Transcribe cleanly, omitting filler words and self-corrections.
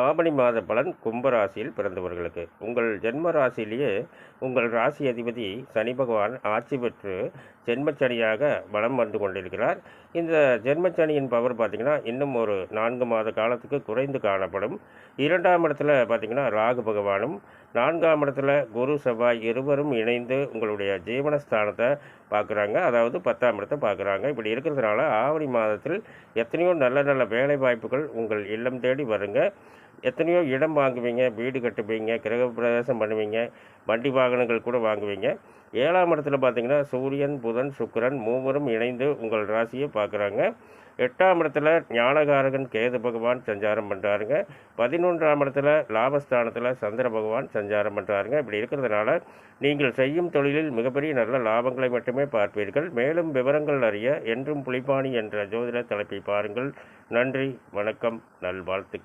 ஆவணி மாத பலன் கும்பராசியில் பிறந்தவர்களுக்கு உங்கள் ஜென்ம ராசியிலேயே உங்கள் ராசி அதிபதி சனி பகவான் ஆட்சி பெற்று ஜென்மச்சனியாக பலம் வந்து கொண்டிருக்கிறார். இந்த ஜென்மச்சனியின் பவர் பார்த்திங்கன்னா இன்னும் ஒரு 4 மாத காலத்துக்கு குறைந்து காணப்படும். 2ஆம் இடத்துல பார்த்திங்கன்னா ராகு பகவானும் 4ஆம் இடத்துல குரு செவ்வாய் இருவரும் இணைந்து உங்களுடைய ஜீவனஸ்தானத்தை பார்க்குறாங்க. அதாவது 10ஆம் இடத்தை பார்க்குறாங்க. இப்படி இருக்கிறதுனால ஆவணி மாதத்தில் எத்தனையோ நல்ல நல்ல வேலை வாய்ப்புகள் உங்கள் இல்லம் தேடி வருங்க. எத்தனையோ இடம் வாங்குவீங்க, வீடு கட்டுவீங்க, கிரகப்பிரவேசம் பண்ணுவீங்க, வண்டி வாகனங்கள் கூட வாங்குவீங்க. 7ஆம் இடத்துல பார்த்தீங்கன்னா சூரியன் புதன் சுக்கிரன் மூவரும் இணைந்து உங்கள் ராசியை பார்க்குறாங்க. 8ஆம் இடத்துல ஞானகாரகன் கேது பகவான் சஞ்சாரம் பண்ணுறாருங்க. 11ஆம் இடத்துல லாபஸ்தானத்தில் சந்திர பகவான் சஞ்சாரம் பண்ணுறாருங்க. இப்படி இருக்கிறதுனால நீங்கள் செய்யும் தொழிலில் மிகப்பெரிய நல்ல லாபங்களை மட்டுமே பார்ப்பீர்கள். மேலும் விவரங்கள் அறிய என்றும் புலிப்பாணி என்ற ஜோதிட தலைப்பை பாருங்கள். நன்றி, வணக்கம், நல்வாழ்த்துக்கள்.